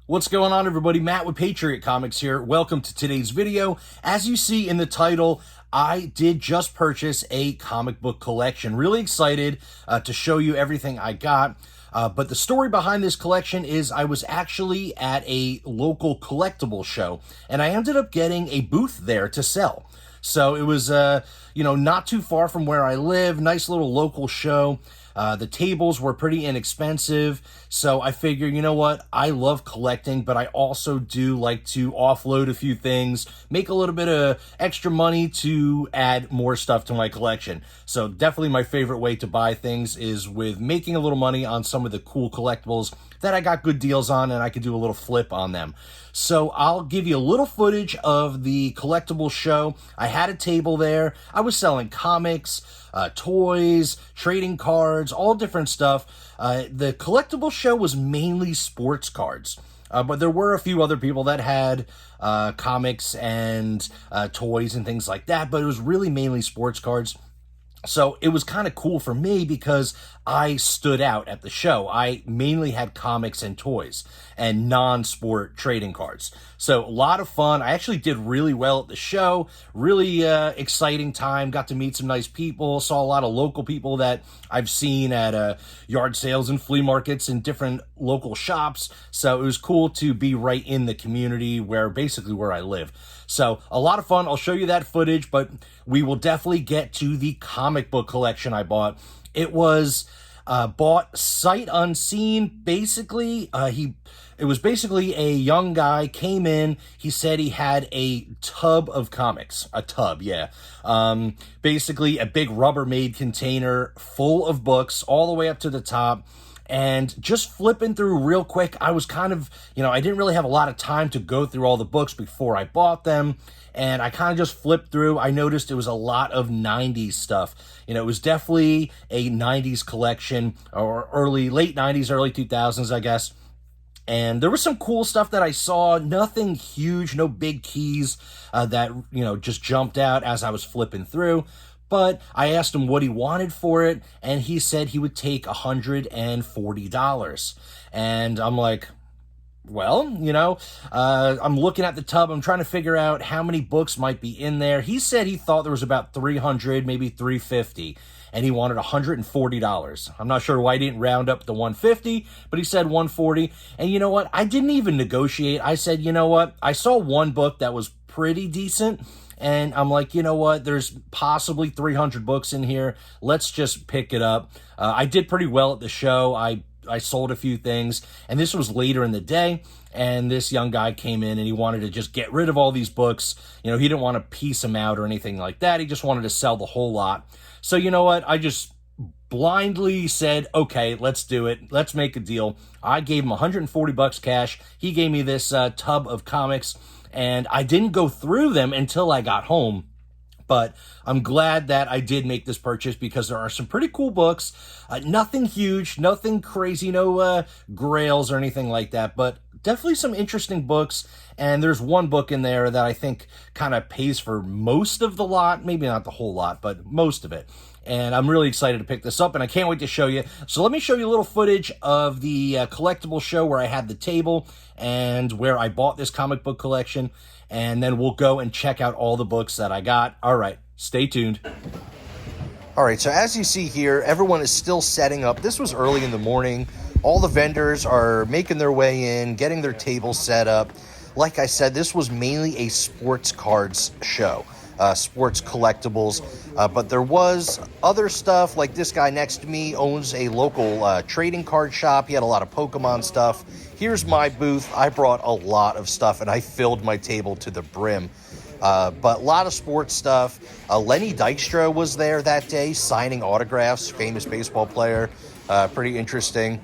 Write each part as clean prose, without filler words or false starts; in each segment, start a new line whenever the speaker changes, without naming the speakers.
What's going on, everybody? Matt with Patriot Comics here. Welcome to today's video. As you see in the title, I did just purchase a comic book collection. Really excited to show you everything I got. But the story behind this collection is I was actually at a local collectible show, and I ended up getting a booth there to sell. So it was, not too far from where I live. Nice little local show. The tables were pretty inexpensive, so I figured, you know what, I love collecting, but I also do like to offload a few things, make a little bit of extra money to add more stuff to my collection. So definitely my favorite way to buy things is with making a little money on some of the cool collectibles that I got good deals on, and I could do a little flip on them. So I'll give you a little footage of the collectible show. I had a table there. I was selling comics, toys, trading cards, all different stuff. The collectible show was mainly sports cards, but there were a few other people that had comics and toys and things like that, but it was really mainly sports cards. So it was kind of cool for me because I stood out at the show. I mainly had comics and toys and non-sport trading cards. So a lot of fun. I actually did really well at the show. Really exciting time. Got to meet some nice people. Saw a lot of local people that I've seen at yard sales and flea markets and different local shops. So it was cool to be right in the community where I live. So a lot of fun. I'll show you that footage, but we will definitely get to the comic book collection I bought. It was bought sight unseen. Basically, it was basically a young guy came in. He said he had a tub of comics. A tub, yeah. Basically a big Rubbermaid container full of books all the way up to the top. And just flipping through real quick, I was kind of, I didn't really have a lot of time to go through all the books before I bought them. And I kind of just flipped through. I noticed it was a lot of 90s stuff. It was definitely a 90s collection, or late 90s, early 2000s, I guess. And there was some cool stuff that I saw. Nothing huge, no big keys that, just jumped out as I was flipping through. But I asked him what he wanted for it, and he said he would take $140. And I'm like, well, I'm looking at the tub. I'm trying to figure out how many books might be in there. He said he thought there was about 300, maybe 350, and he wanted $140. I'm not sure why he didn't round up to 150, but he said 140. And you know what? I didn't even negotiate. I said, you know what? I saw one book that was pretty decent, and I'm like, you know what? There's possibly 300 books in here. Let's just pick it up. I did pretty well at the show. I sold a few things, and this was later in the day, and this young guy came in and he wanted to just get rid of all these books. He didn't want to piece them out or anything like that. He just wanted to sell the whole lot. So you know what? I just blindly said, okay, let's do it. Let's make a deal. I gave him $140 cash. He gave me this tub of comics, and I didn't go through them until I got home. But I'm glad that I did make this purchase because there are some pretty cool books. Nothing huge, nothing crazy, no grails or anything like that, but definitely some interesting books. And there's one book in there that I think kind of pays for most of the lot. Maybe not the whole lot, but most of it. And I'm really excited to pick this up, and I can't wait to show you. So let me show you a little footage of the collectible show where I had the table and where I bought this comic book collection, and then we'll go and check out all the books that I got. All right, stay tuned. All right, so as you see here, everyone is still setting up. This was early in the morning. All the vendors are making their way in, getting their tables set up. Like I said, this was mainly a sports cards show. Sports collectibles, but there was other stuff. Like this guy next to me owns a local trading card shop. He had a lot of Pokemon stuff. Here's my booth. I brought a lot of stuff, and I filled my table to the brim. But a lot of sports stuff. Lenny Dykstra was there that day signing autographs, famous baseball player. Pretty interesting.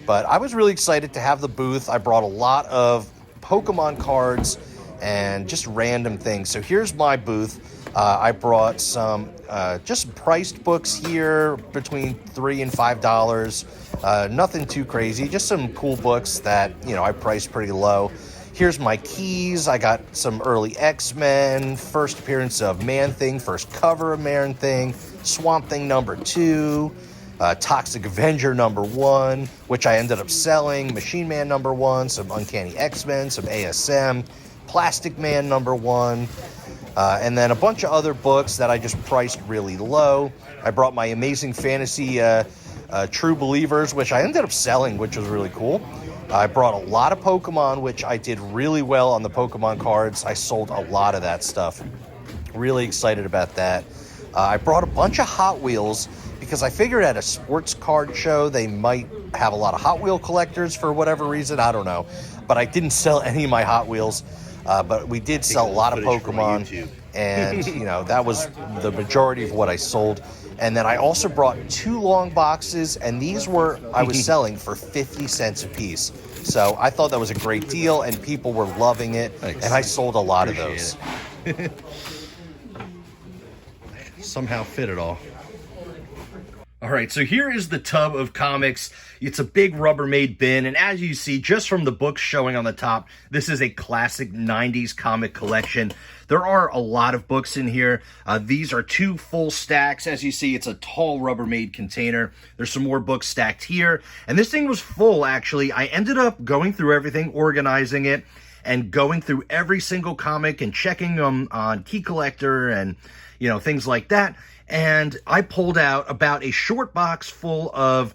But I was really excited to have the booth. I brought a lot of Pokemon cards and just random things. So here's my booth. I brought some just priced books here between $3 and $5. Nothing too crazy, just some cool books that, I priced pretty low. Here's my keys. I got some early X-Men, first appearance of Man-Thing, first cover of Man-Thing, Swamp Thing #2. Toxic Avenger #1, which I ended up selling, Machine Man #1, some Uncanny X-Men, some ASM, Plastic Man #1, and then a bunch of other books that I just priced really low. I brought my Amazing Fantasy True Believers, which I ended up selling, which was really cool. I brought a lot of Pokemon, which I did really well on the Pokemon cards. I sold a lot of that stuff. Really excited about that. I brought a bunch of Hot Wheels because I figured at a sports card show they might have a lot of Hot Wheel collectors for whatever reason. I don't know. But I didn't sell any of my Hot Wheels. But we did sell a lot of Pokemon. And, you know, that was the majority of what I sold. And then I also brought 2 long boxes, and these were, I was selling for 50 cents a piece. So I thought that was a great deal, and people were loving it. Thanks. And I sold a lot of those. Somehow fit it all. All right, so here is the tub of comics. It's a big Rubbermaid bin, and as you see, just from the books showing on the top, this is a classic 90s comic collection. There are a lot of books in here. These are 2 full stacks. As you see, it's a tall Rubbermaid container. There's some more books stacked here, and this thing was full, actually. I ended up going through everything, organizing it, and going through every single comic and checking them on Key Collector and, you know, things like that. And I pulled out about a short box full of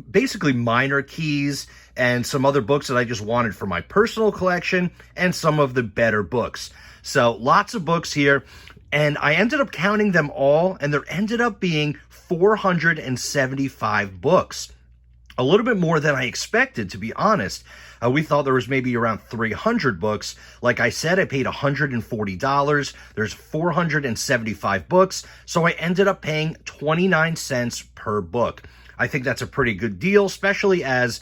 basically minor keys and some other books that I just wanted for my personal collection and some of the better books. So lots of books here, and I ended up counting them all, and there ended up being 475 books. A little bit more than I expected, to be honest. We thought there was maybe around 300 books. Like I said, I paid $140. There's 475 books, so I ended up paying 29 cents per book. I think that's a pretty good deal, especially as,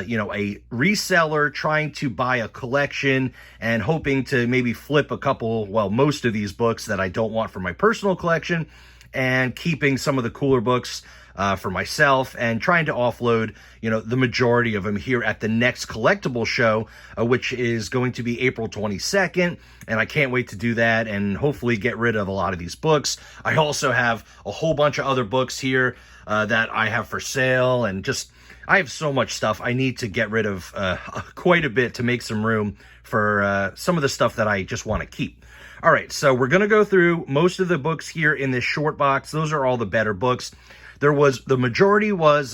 you know, a reseller trying to buy a collection and hoping to maybe flip a couple, well, most of these books that I don't want for my personal collection, and keeping some of the cooler books for myself, and trying to offload, you know, the majority of them here at the next collectible show, which is going to be April 22nd, and I can't wait to do that and hopefully get rid of a lot of these books. I also have a whole bunch of other books here that I have for sale, and just, I have so much stuff. I need to get rid of quite a bit to make some room for some of the stuff that I just want to keep. All right, so we're going to go through most of the books here in this short box. Those are all the better books. The majority was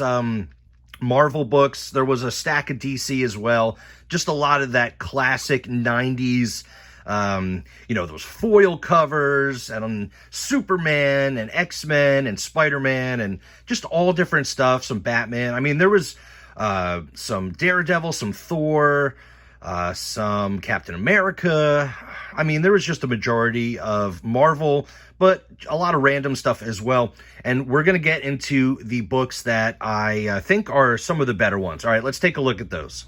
Marvel books. There was a stack of DC as well. Just a lot of that classic 90s, you know, those foil covers, and Superman and X-Men and Spider-Man, and just all different stuff, some Batman. I mean, there was some Daredevil, some Thor, some Captain America. I mean, there was just a majority of Marvel, but a lot of random stuff as well. And we're going to get into the books that I think are some of the better ones. All right, let's take a look at those.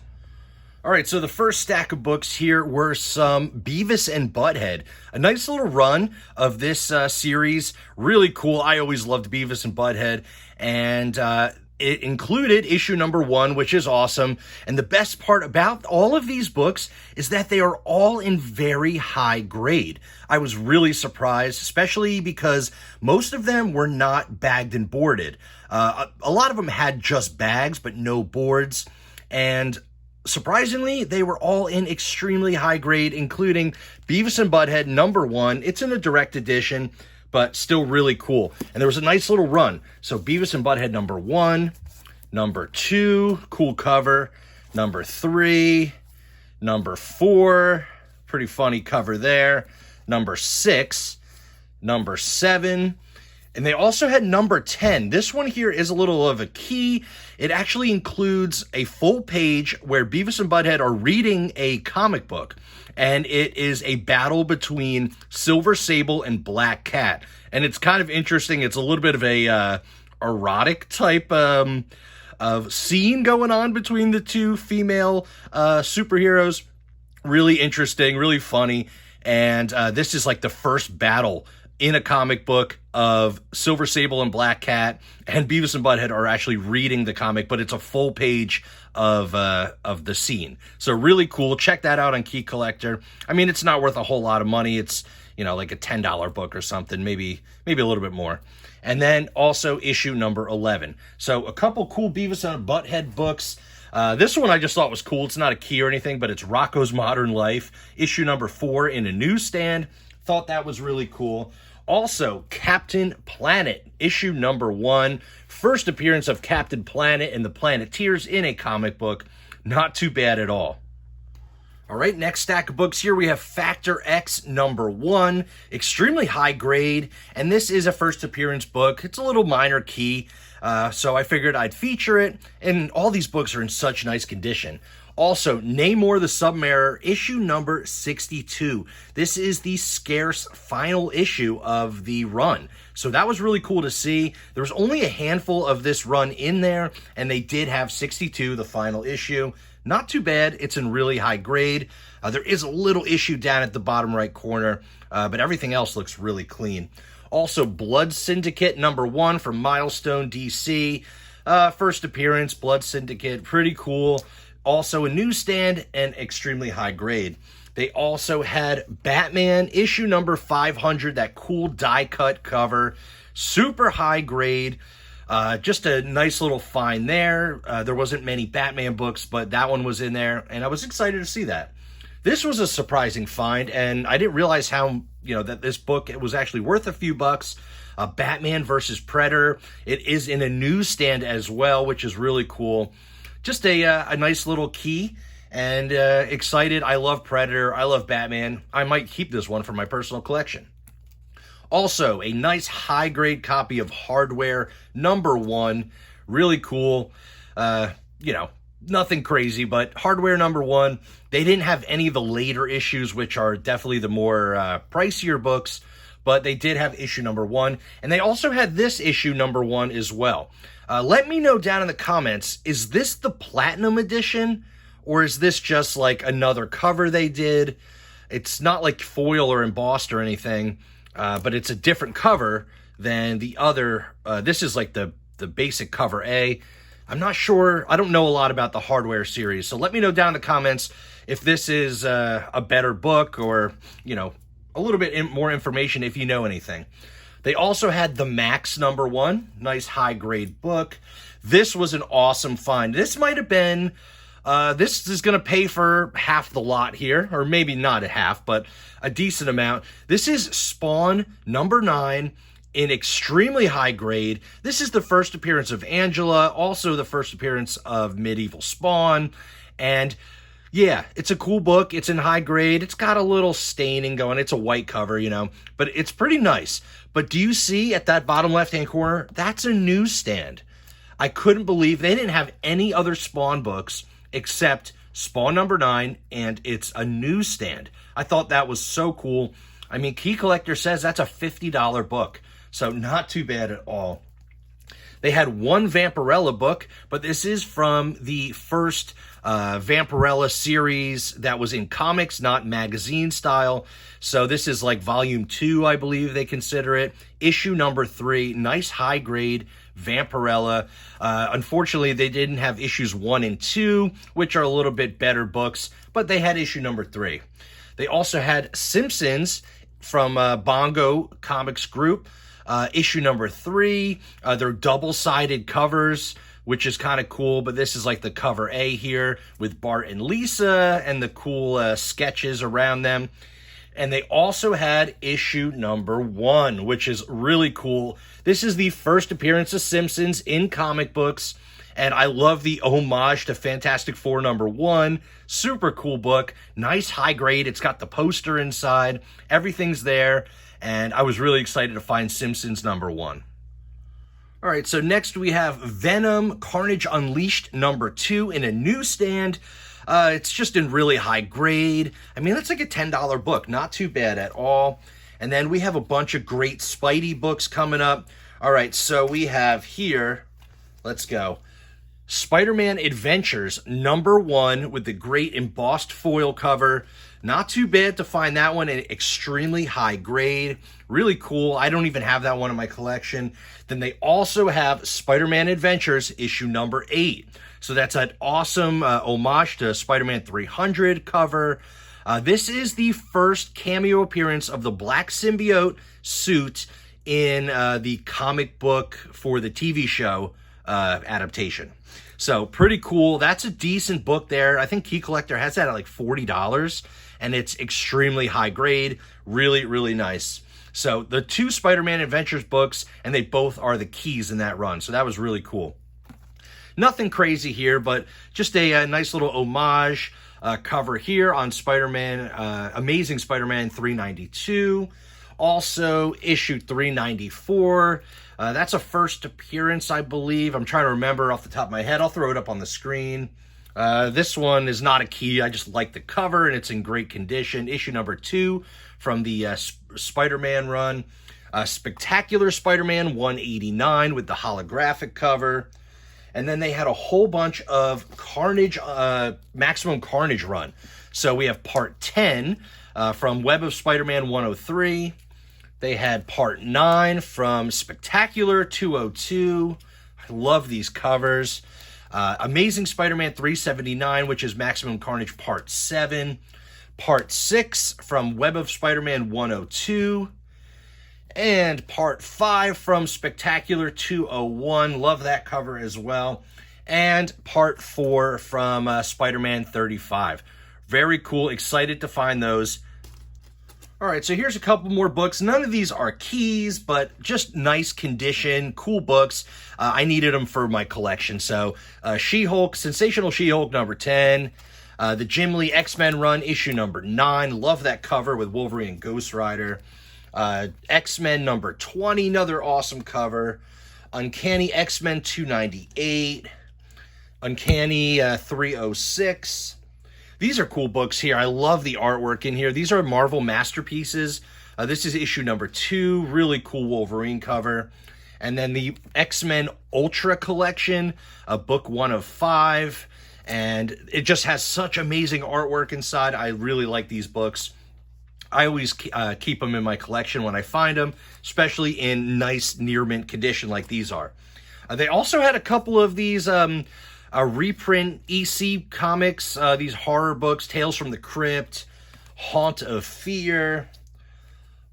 All right, so the first stack of books here were some Beavis and Butthead. A nice little run of this series. Really cool. I always loved Beavis and Butthead. And it included issue #1, which is awesome. And the best part about all of these books is that they are all in very high grade. I was really surprised, especially because most of them were not bagged and boarded. A lot of them had just bags, but no boards. And surprisingly, they were all in extremely high grade, including Beavis and Butthead #1. It's in a direct edition, but still really cool. And there was a nice little run. So Beavis and Butthead #1, #2, cool cover, #3, #4, pretty funny cover there, #6, #7, and they also had #10. This one here is a little of a key. It actually includes a full page where Beavis and Butthead are reading a comic book. And it is a battle between Silver Sable and Black Cat. And it's kind of interesting. It's a little bit of a erotic type of scene going on between the two female superheroes. Really interesting, really funny. And this is like the first battle in a comic book of Silver Sable and Black Cat, and Beavis and Butthead are actually reading the comic, but it's a full page of the scene. So really cool. Check that out on Key Collector. I mean, it's not worth a whole lot of money. It's, you know, like a $10 book or something, maybe a little bit more. and then also issue number 11. So a couple cool Beavis and Butthead books. This one I just thought was cool. It's not a key or anything, but it's Rocko's Modern Life, issue number 4 in a newsstand. Thought that was really cool. Also, Captain Planet, issue number 1. First appearance of Captain Planet and the Planeteers in a comic book. Not too bad at all. All right, next stack of books here, we have Factor X number 1, extremely high grade, and this is a first appearance book. It's a little minor key, so I figured I'd feature it, and all these books are in such nice condition. Also, Namor the Submariner, issue number 62. This is the scarce final issue of the run. So that was really cool to see. There was only a handful of this run in there, and they did have 62, the final issue. Not too bad. It's in really high grade. There is a little issue down at the bottom right corner, but everything else looks really clean. Also, Blood Syndicate number 1 from Milestone DC. First appearance, Blood Syndicate, pretty cool. Also a newsstand and extremely high grade. They also had Batman issue number 500, that cool die cut cover, super high grade. Just a nice little find there. There wasn't many Batman books, but that one was in there, and I was excited to see that. This was a surprising find, and I didn't realize how, that this book, it was actually worth a few bucks. Batman versus Predator. It is in a newsstand as well, which is really cool. Just a nice little key, and excited. I love Predator. I love Batman. I might keep this one for my personal collection. Also, a nice high-grade copy of Hardware number 1. Really cool. Nothing crazy, but Hardware number 1. They didn't have any of the later issues, which are definitely the more pricier books, but they did have issue number 1. And they also had this issue number 1 as well. Let me know down in the comments, is this the Platinum Edition, or is this just like another cover they did? It's not like foil or embossed or anything, but it's a different cover than the other. This is like the basic cover A. I'm not sure. I don't know a lot about the Hardware series, so let me know down in the comments if this is a better book, or, a little bit more information if you know anything. They also had the Max number 1, nice high-grade book. This was an awesome find. This might have been, this is going to pay for half the lot here, or maybe not a half, but a decent amount. This is Spawn number 9 in extremely high grade. This is the first appearance of Angela, also the first appearance of Medieval Spawn, and yeah, it's a cool book. It's in high grade. It's got a little staining going. It's a white cover, but it's pretty nice. But do you see at that bottom left-hand corner? That's a newsstand. I couldn't believe they didn't have any other Spawn books except Spawn number 9, and it's a newsstand. I thought that was so cool. I mean, Key Collector says that's a $50 book, so not too bad at all. They had one Vampirella book, but this is from the first Vampirella series that was in comics, not magazine style. So this is like volume 2, I believe they consider it. Issue number 3, nice high grade Vampirella. Unfortunately, they didn't have issues 1 and 2, which are a little bit better books, but they had issue number 3. They also had Simpsons from Bongo Comics Group. Issue number 3, they're double-sided covers, which is kind of cool, but this is like the cover A here with Bart and Lisa and the cool sketches around them. And they also had issue number 1, which is really cool. This is the first appearance of Simpsons in comic books, and I love the homage to Fantastic Four number 1. Super cool book, nice high grade. It's got the poster inside, everything's there. And I was really excited to find Simpsons number 1. All right, so next we have Venom Carnage Unleashed number 2 in a newsstand. It's just in really high grade. I mean, that's like a $10 book. Not too bad at all. And then we have a bunch of great Spidey books coming up. All right, so we have here, let's go, Spider-Man Adventures number 1 with the great embossed foil cover. Not too bad to find that one in extremely high grade. Really cool. I don't even have that one in my collection. Then they also have Spider-Man Adventures issue number 8. So that's an awesome homage to Spider-Man 300 cover. This is the first cameo appearance of the Black Symbiote suit in the comic book for the TV show adaptation. So pretty cool. That's a decent book there. I think Key Collector has that at like $40, and it's extremely high grade. Really, really nice. So the 2 Spider-Man Adventures books, and they both are the keys in that run. So that was really cool. Nothing crazy here, but just a nice little homage cover here on Spider-Man, Amazing Spider-Man 392. Also, issue 394. That's a first appearance, I believe. I'm trying to remember off the top of my head. I'll throw it up on the screen. This one is not a key. I just like the cover, and it's in great condition. Issue number 2 from the Spider-Man run. Spectacular Spider-Man 189 with the holographic cover. And then they had a whole bunch of Carnage, Maximum Carnage run. So we have part 10 from Web of Spider-Man 103. They had part 9 from Spectacular 202. I love these covers. Amazing Spider-Man 379, which is Maximum Carnage part 7. Part 6 from Web of Spider-Man 102. And part 5 from Spectacular 201. Love that cover as well. And part 4 from Spider-Man 35. Very cool. Excited to find those. All right, so here's a couple more books. None of these are keys, but just nice condition, cool books. I needed them for my collection. So She-Hulk, Sensational She-Hulk number 10. The Jim Lee X-Men run, issue number 9. Love that cover with Wolverine and Ghost Rider. X-Men number 20, another awesome cover. Uncanny X-Men 298. Uncanny 306. These are cool books here. I love the artwork in here. These are Marvel masterpieces. This is issue number 2. Really cool Wolverine cover. And then the X-Men Ultra Collection, book 1 of 5. And it just has such amazing artwork inside. I really like these books. I always keep them in my collection when I find them, especially in nice near mint condition like these are. They also had a couple of these reprint EC comics, these horror books, Tales from the Crypt, Haunt of Fear,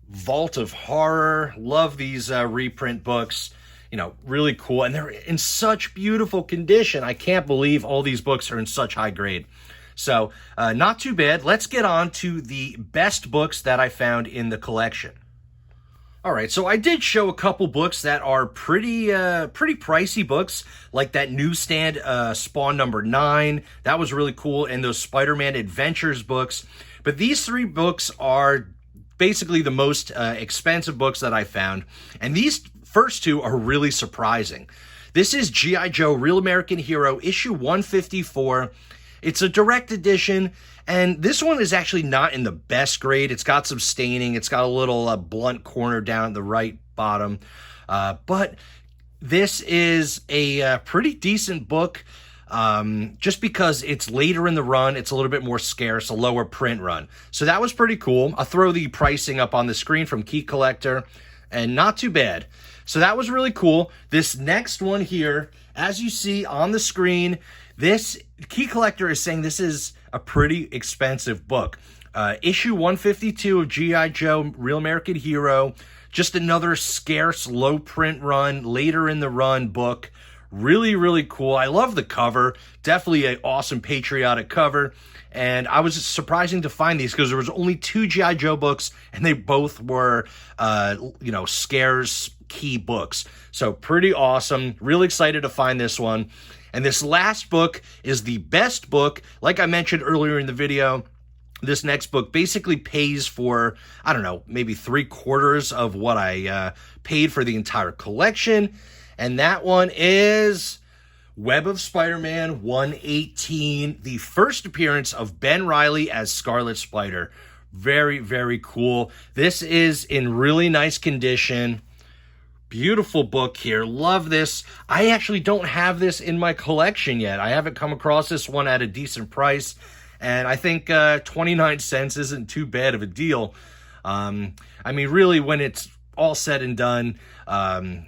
Vault of Horror. Love these reprint books. You know, really cool. And they're in such beautiful condition. I can't believe all these books are in such high grade. So, not too bad. Let's get on to the best books that I found in the collection. All right, so I did show a couple books that are pretty pricey books, like that newsstand Spawn number 9. That was really cool, and those Spider-Man Adventures books. But these 3 books are basically the most expensive books that I found, and these first 2 are really surprising. This is G.I. Joe Real American Hero, issue 154. It's a direct edition, and this one is actually not in the best grade. It's got some staining. It's got a little blunt corner down at the right bottom. But this is a pretty decent book just because it's later in the run. It's a little bit more scarce, a lower print run. So that was pretty cool. I'll throw the pricing up on the screen from Key Collector, and not too bad. So that was really cool. This next one here, as you see on the screen, this Key Collector is saying this is a pretty expensive book. Issue 152 of G.I. Joe Real American Hero. Just another scarce, low print run, later in the run book. Really, really cool. I love the cover. Definitely an awesome patriotic cover. And I was surprising to find these because there was only 2 G.I. Joe books, and they both were, scarce key books. So pretty awesome. Really excited to find this one. And this last book is the best book. Like I mentioned earlier in the video, this next book basically pays for, I don't know, maybe 3/4 of what I paid for the entire collection. And that one is Web of Spider-Man 118, the first appearance of Ben Reilly as Scarlet Spider. Very, very cool. This is in really nice condition. Beautiful book here. Love this. I actually don't have this in my collection yet. I haven't come across this one at a decent price. And I think 29 cents isn't too bad of a deal. I mean, really, when it's all said and done,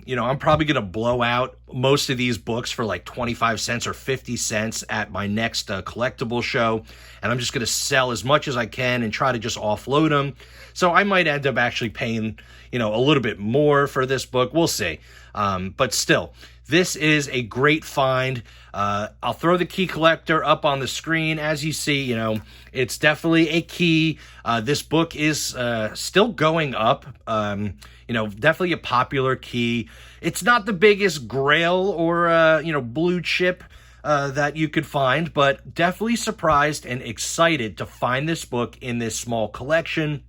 you know, I'm probably going to blow out most of these books for like 25 cents or 50 cents at my next collectible show. And I'm just going to sell as much as I can and try to just offload them. So I might end up actually paying, you know, a little bit more for this book. We'll see. But still, this is a great find. I'll throw the key collector up on the screen. As you see, you know, it's definitely a key. This book is still going up. You know, definitely a popular key. It's not the biggest grail or, you know, blue chip that you could find, but definitely surprised and excited to find this book in this small collection.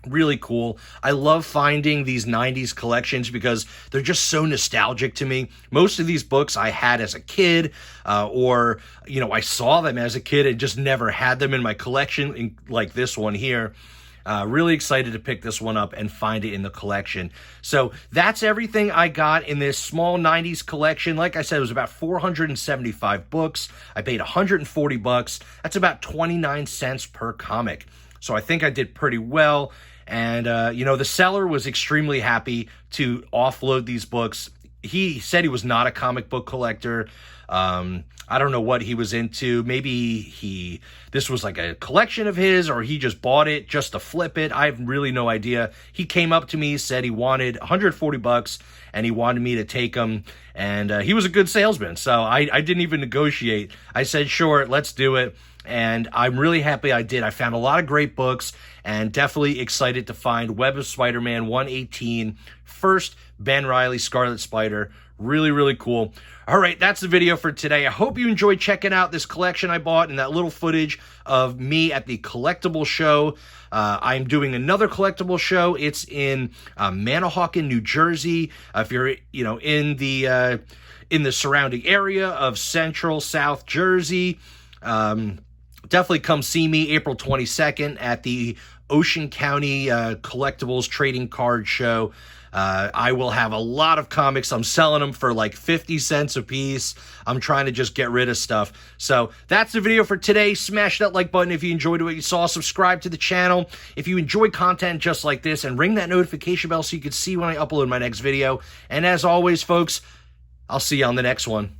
Really cool. I love finding these 90s collections because they're just so nostalgic to me. Most of these books I had as a kid, or, you know, I saw them as a kid and just never had them in my collection, like this one here. Really excited to pick this one up and find it in the collection. So that's everything I got in this small 90s collection. Like I said, it was about 475 books. I paid 140 bucks. That's about 29 cents per comic. So I think I did pretty well. And, you know, the seller was extremely happy to offload these books. He said he was not a comic book collector. I don't know what he was into. Maybe this was like a collection of his, or he just bought it just to flip it. I have really no idea. He came up to me, said he wanted 140 bucks, and he wanted me to take them. And he was a good salesman, so I didn't even negotiate. I said, sure, let's do it. And I'm really happy I did. I found a lot of great books and definitely excited to find Web of Spider-Man 118, first Ben Reilly Scarlet Spider. Really, really cool. All right, that's the video for today. I hope you enjoyed checking out this collection I bought and that little footage of me at the collectible show. I'm doing another collectible show. It's in Manahawkin, New Jersey. If you're, you know, in the surrounding area of Central South Jersey, definitely come see me April 22nd at the Ocean County Collectibles Trading Card Show. I will have a lot of comics. I'm selling them for like 50 cents a piece. I'm trying to just get rid of stuff. So that's the video for today. Smash that like button if you enjoyed what you saw. Subscribe to the channel if you enjoy content just like this, and ring that notification bell so you can see when I upload my next video. And as always, folks, I'll see you on the next one.